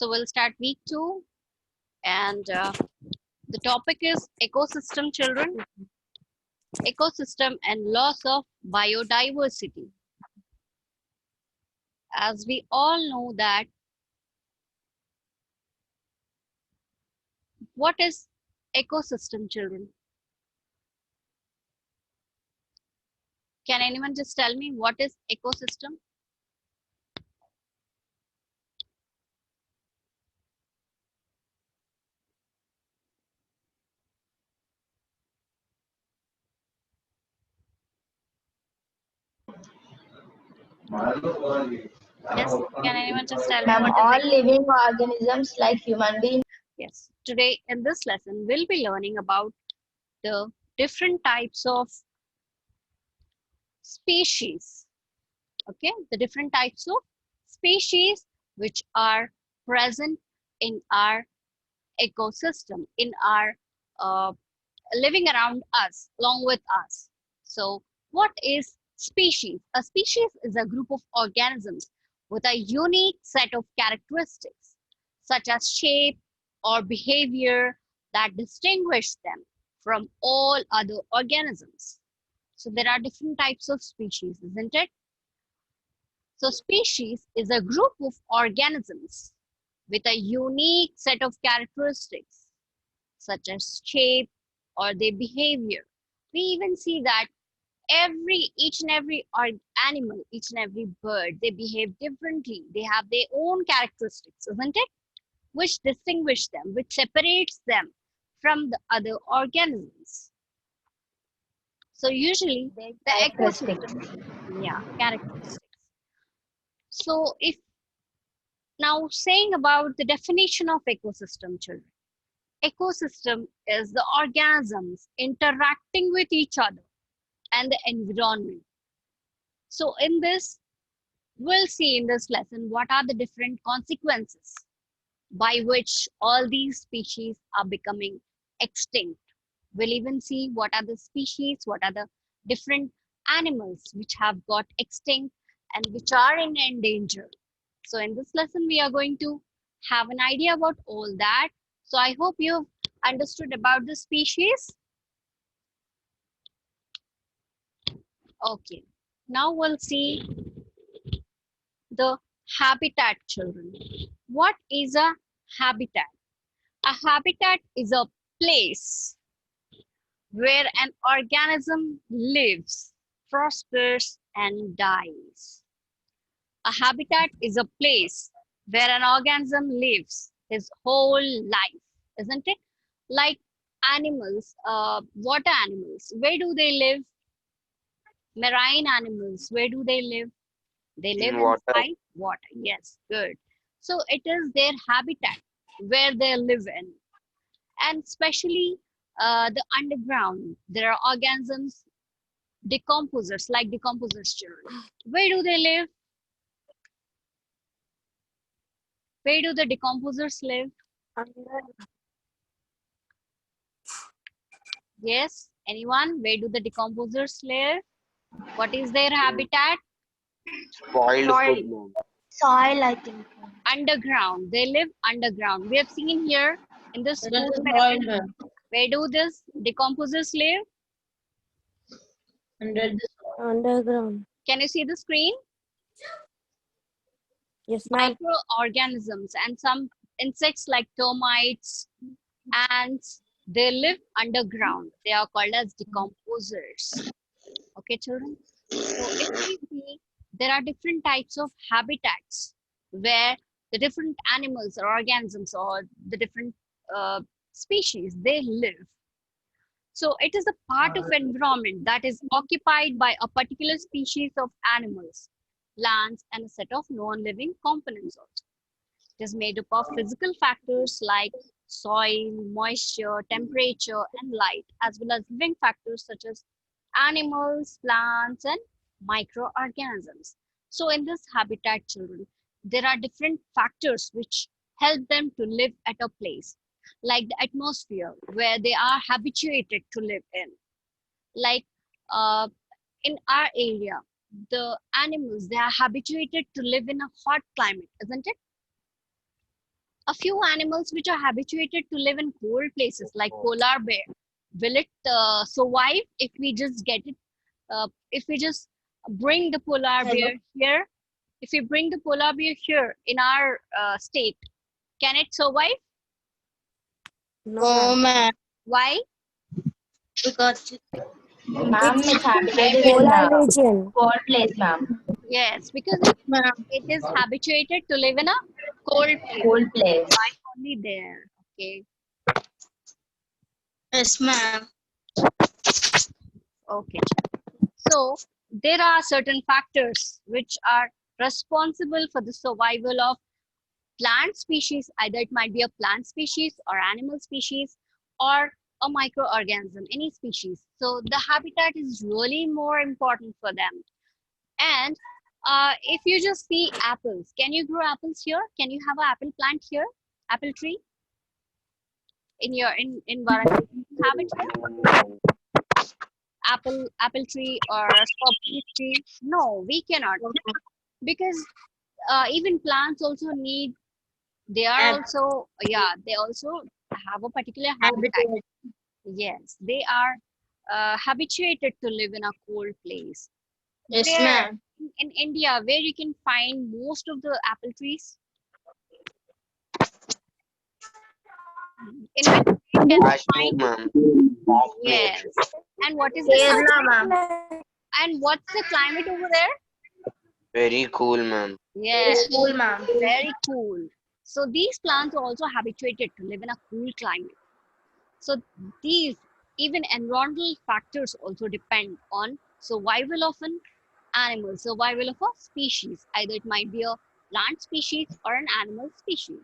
So we'll start week 2, and the topic is ecosystem, children. Ecosystem and loss of biodiversity. As we all know that, what is ecosystem, children? Can anyone just tell me what is ecosystem? Yes, can anyone just tell me Ma'am, what all is living organisms like human beings. Yes, today in this lesson, we'll be learning about the different types of species. Okay, the different types of species which are present in our ecosystem, in our uh, living around us, along with us. So, what is species? A species is a group of organisms with a unique set of characteristics, such as shape or behavior that distinguish them from all other organisms. So, there are different types of species, isn't it? So, species is a group of organisms with a unique set of characteristics, such as shape or their behavior. We even see that each and every animal, each and every bird, they behave differently. They have their own characteristics, isn't it? Which distinguish them, which separates them from the other organisms. So usually Their the characteristics. ecosystem, yeah, characteristics. So if now saying about the definition of ecosystem, children. Ecosystem is the organisms interacting with each other and the environment. So in this, we'll see in this lesson what are the different consequences by which all these species are becoming extinct. We'll even see what are the species, what are the different animals which have got extinct and which are in danger. So in this lesson, we are going to have an idea about all that. So I hope you've understood about the species. Okay, now we'll see the habitat, children. What is a habitat? A habitat is a place where an organism lives, prospers, and dies. A habitat is a place where an organism lives his whole life, isn't it? Like animals, water animals, where do they live? Marine animals, where do they live? They live In water. inside water. Yes, good. So it is their habitat where they live in. And especially the underground, there are organisms, decomposers, like decomposers, children. Where do they live? Where do the decomposers live? Yes, anyone? Where do the decomposers live? What is their habitat? Spoiled Soil. food, ma'am. Soil, I think. Underground. They live underground. We have seen here in this It is food a pyramid. soil, ma'am. Where do these decomposers live? Under the Underground. Can you see the screen? Yes, ma'am. Microorganisms and some insects like termites, ants, they live underground. They are called as decomposers. Okay, children? So if we see, there are different types of habitats where the different animals or organisms or the different species, they live. So it is a part of environment that is occupied by a particular species of animals, plants, and a set of non-living components also. It is made up of physical factors like soil, moisture, temperature, and light, as well as living factors such as animals, plants, and microorganisms. So in this habitat, children, there are different factors which help them to live at a place, like the atmosphere where they are habituated to live in. Like uh, in our area, the animals, they are habituated to live in a hot climate, isn't it? A few animals which are habituated to live in cold places like polar bear, will it survive if we just get it, if we just bring the polar Hello. bear here, if we bring the polar bear here in our state, can it survive? No, ma'am. ma'am. Why? Because ma'am, It's it's habitated in polar a region. cold place, ma'am. Yes, because Ma'am. it is habituated to live in a cold place. Cold place. Why only there? Okay. Yes, ma'am. Okay. So there are certain factors which are responsible for the survival of plant species. Either it might be a plant species or animal species or a microorganism, any species. So the habitat is really more important for them. And if you just see apples, can you grow apples here? Can you have an apple plant here? Apple tree in your in Varanasi? Can you have it here? Apple tree or a strawberry tree? No, we cannot, because even plants also need, they are Hab- also, yeah, they also have a particular habitat. Habitat. Yes, they are habituated to live in a cold place. Yes, Where ma'am. in India, where you can find most of the apple trees, in which state can we Kashmir, find? ma'am. Kashmir. Yes. And what is the Kerala, climate? ma'am. And what's the climate over there? Very cool, ma'am. Very Yes, cool, ma'am. very cool. So these plants are also habituated to live in a cool climate. So these even environmental factors also depend on survival of an animal, survival of a species. Either it might be a plant species or an animal species.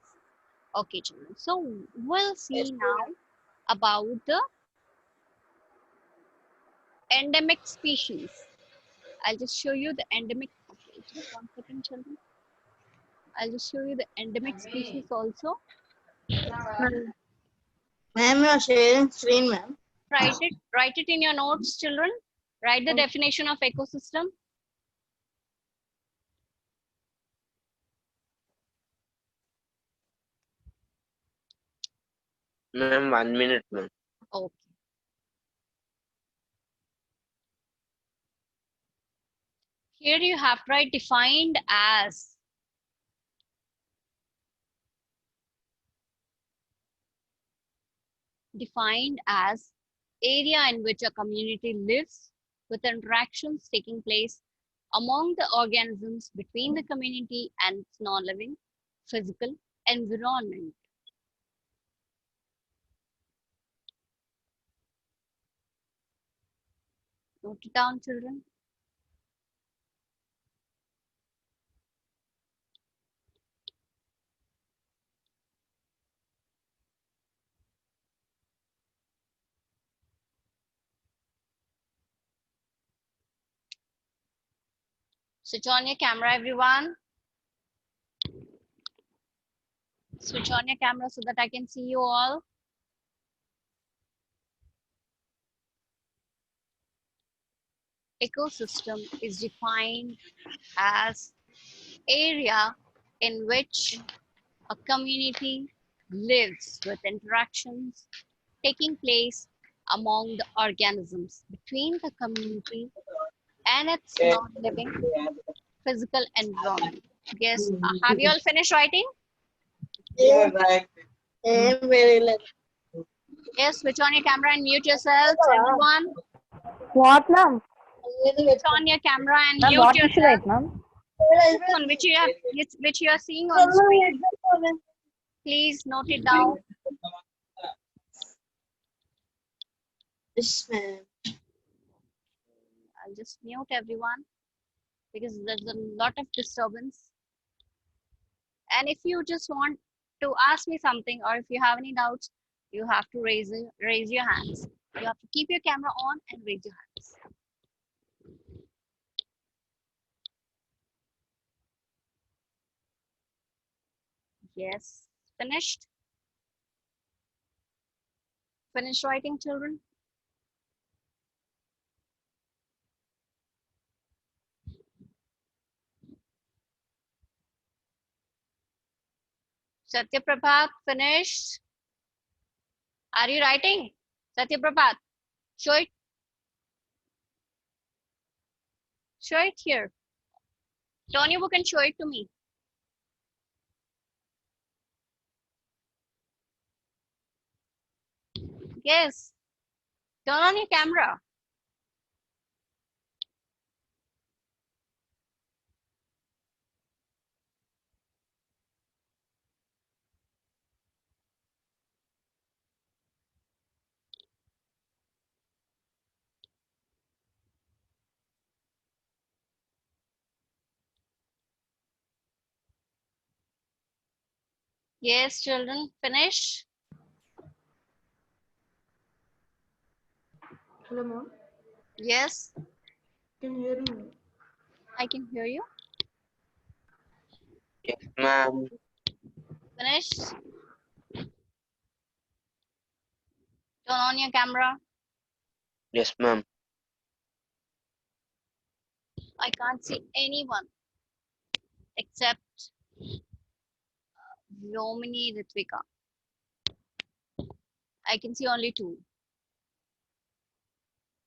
Okay, children. So we'll Yes, see now about the endemic species. I'll just show you the endemic. Okay, just 1 second, children. I'll just show you the endemic species also. ma'am. Ma'am, you are sharing screen, ma'am. Write it in your notes, children. Write the definition of ecosystem. Ma'am, 1 minute, ma'am. Okay. Here you have to write defined as area in which a community lives with interactions taking place among the organisms between the community and its non-living physical environment. Note it down, children. Switch on your camera, everyone. Switch on your camera so that I can see you all. Ecosystem is defined as area in which a community lives with interactions taking place among the organisms between the community and its non-living physical environment. Yes, have you all finished writing? Yeah, right. Very late. Yes, switch on your camera and mute yourselves, everyone. What, ma'am? Switch on your camera and Ma'am, mute what we should yourself. write, ma'am? One which you are seeing on the screen. Please note it down. Yes, ma'am. I'll just mute everyone because there's a lot of disturbance. And if you just want to ask me something or if you have any doubts, you have to raise your hands. You have to keep your camera on and raise your hands. Yes, finished. Finished writing, children. Satyaprabhat, finished? Are you writing? Satyaprabhat, show it. Show it here. Turn your book and show it to me. Yes. Turn on your camera. Yes, children, finish. Hello, ma'am. Yes, Can you hear me? I can hear you. Yes, ma'am. Finish. Turn on your camera. Yes, ma'am. I can't see anyone except Vyomini Ritvika. I can see only two.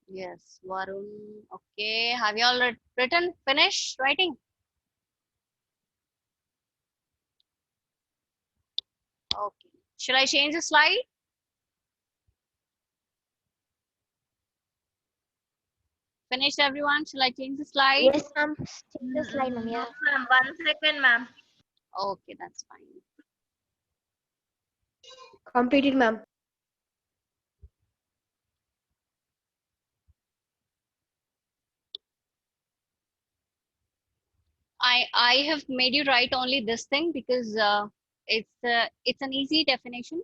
Yes, Varun. Okay, have you all written? Finish writing? Okay. Should I change the slide? Finished, everyone? Shall I change the slide? Yes, ma'am. Change the slide, ma'am. Yeah. Ma'am, 1 second, ma'am. Okay, that's fine. Completed, ma'am. I have made you write only this thing because it's an easy definition.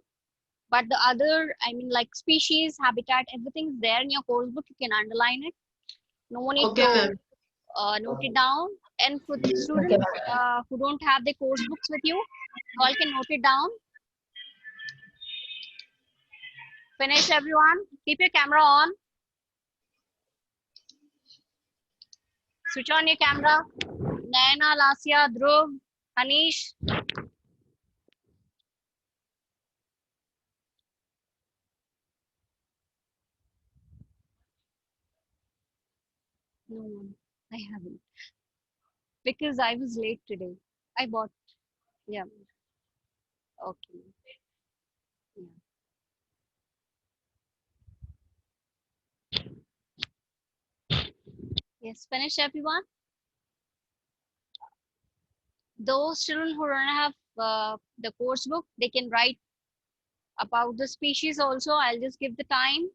But the other, I mean, like species, habitat, everything's there in your course book. You can underline it. No need Okay, to ma'am. note it down. And for the students who don't have the course books with you, you all can note it down. Finish, everyone. Keep your camera on. Switch on your camera. Naina, Lasya, Dhruv, Anish. No, I haven't. Because I was late today. I bought, yeah, okay. Yeah. Yes, finish, everyone. Those children who don't have the course book, they can write about the species also. I'll just give the time.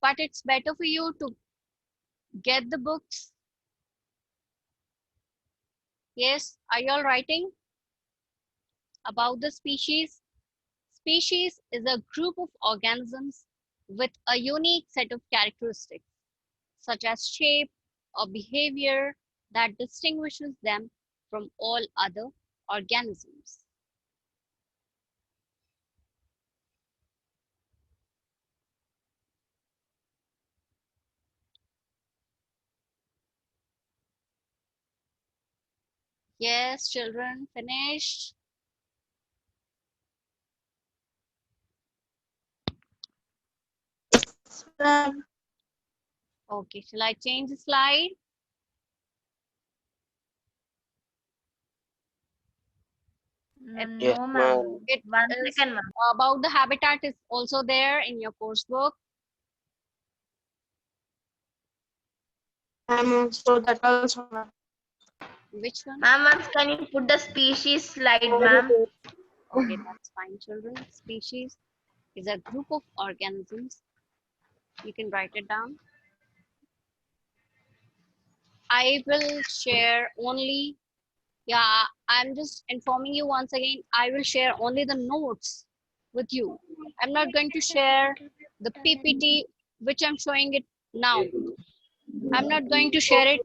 But it's better for you to get the books. Yes, are you all writing about the species? Species is a group of organisms with a unique set of characteristics, such as shape or behavior that distinguishes them from all other organisms. Yes, children, finished. Ma'am. Okay, shall I change the slide? Yes, No, ma'am. ma'am. It 1 second, is ma'am. about the habitat is also there in your coursebook. Ma'am, so that also, ma'am. Which one? Ma'am, once can you put the species slide, ma'am? Okay, that's fine, children. Species is a group of organisms. You can write it down. I will share only, yeah, I'm just informing you once again, I will share only the notes with you. I'm not going to share the PPT, which I'm showing it now. I'm not going to share it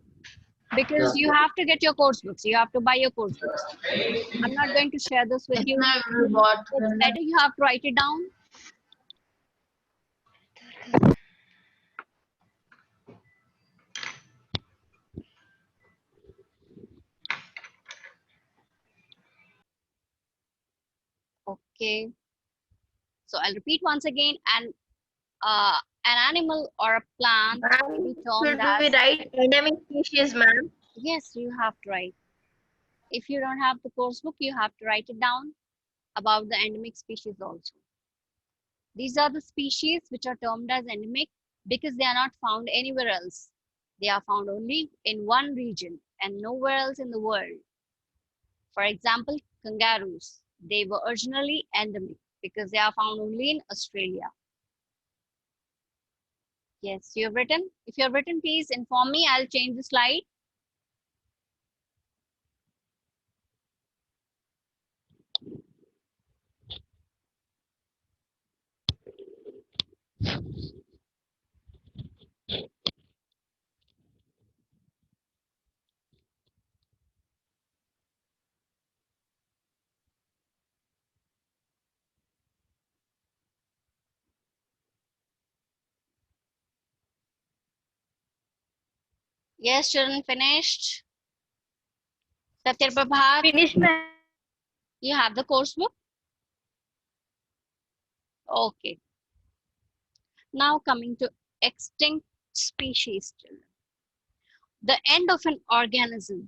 because you have to get your course books. You have to buy your course books. I'm not going to share this with you. It's better you have to write it down. Okay. So I'll repeat once again. An animal or a plant may be termed Should we as, write endemic species, ma'am? yes, you have to write. If you don't have the course book, you have to write it down about the endemic species also. These are the species which are termed as endemic because they are not found anywhere else. They are found only in one region and nowhere else in the world. For example, kangaroos. They were originally endemic because they are found only in Australia. Yes, you have written. If you have written, please inform me. I'll change the slide. Yes, children, finished. Satyabhat, Finish, ma'am. you have the course book? Okay. Now coming to extinct species, children. The end of an organism.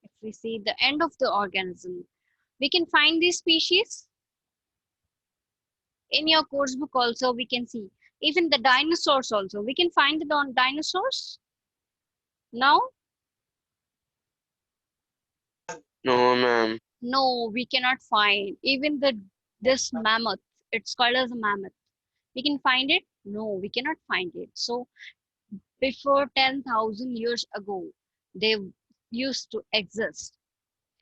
If we see the end of the organism, we can find these species. In your course book also, we can see. Even the dinosaurs also. We can find the dinosaurs. No? No, ma'am. No, we cannot find. Even this mammoth, it's called as a mammoth. We can find it? No, we cannot find it. So before 10,000 years ago, they used to exist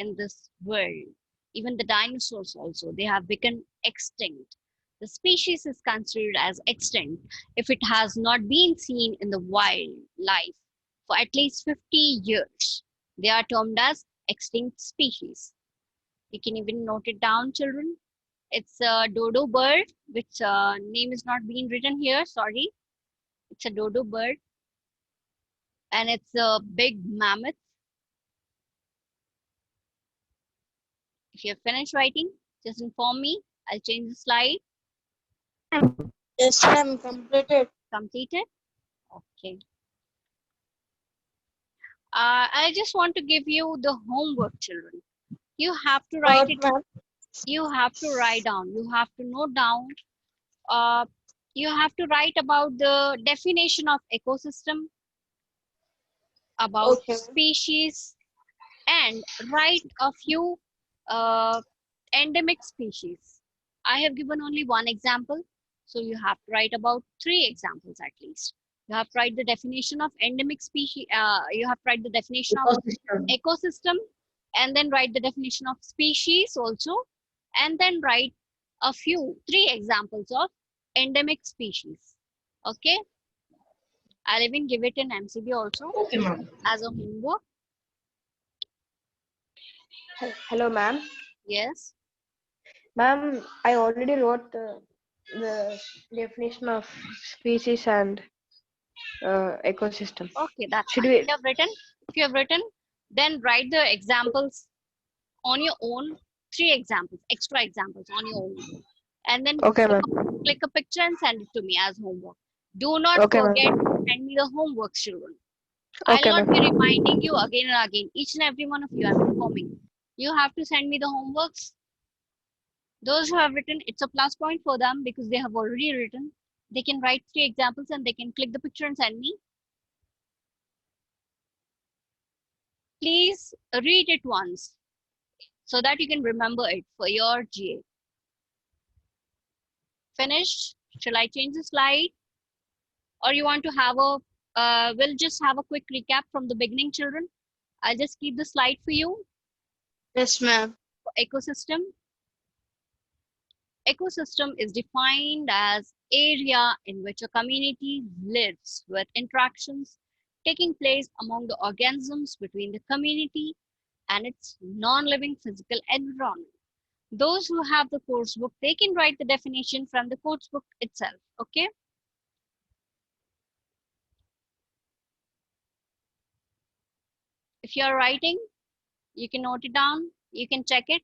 in this world. Even the dinosaurs also, they have become extinct. The species is considered as extinct if it has not been seen in the wildlife for at least 50 years. They are termed as extinct species. You can even note it down, children. It's a dodo bird, which name is not being written here, sorry. It's a dodo bird and it's a big mammoth. If you have finished writing, just inform me. I'll change the slide. Yes, ma'am. Completed. Completed. Okay. I just want to give you the homework, children. You have to write What, it. ma'am? You have to write down. You have to note down. Uh, you have to write about the definition of ecosystem, about Okay. species, and write a few uh, endemic species. I have given only one example, so you have to write about 3 examples at least. You have to write the definition of endemic species, you have to write the definition of Ecosystem. ecosystem, and then write the definition of species also, and then write a few, 3 examples of endemic species. Okay, I'll even give it in MCB also Okay, ma'am. as a homework. Hello, ma'am. Yes. Ma'am, I already wrote the definition of species and ecosystem. Okay, that's Should fine. If we? you have written, if you have written, then write the examples on your own, 3 examples, extra examples on your own, and then Okay, ma'am. click a picture and send it to me as homework. Do not Okay, ma'am. forget to send me the homework, children. I'll Okay, not be ma'am. reminding you again and again. Each and every one of you, I'm informing. You have to send me the homeworks. Those who have written, it's a plus point for them because they have already written. They can write 3 examples and they can click the picture and send me. Please read it once so that you can remember it for your GA. Finished? Shall I change the slide? Or you want to have a, we'll just have a quick recap from the beginning, children. I'll just keep the slide for you. Yes, ma'am. Ecosystem. Ecosystem is defined as area in which a community lives with interactions taking place among the organisms between the community and its non-living physical environment. Those who have the course book, they can write the definition from the course book itself, okay? If you're writing, you can note it down, you can check it.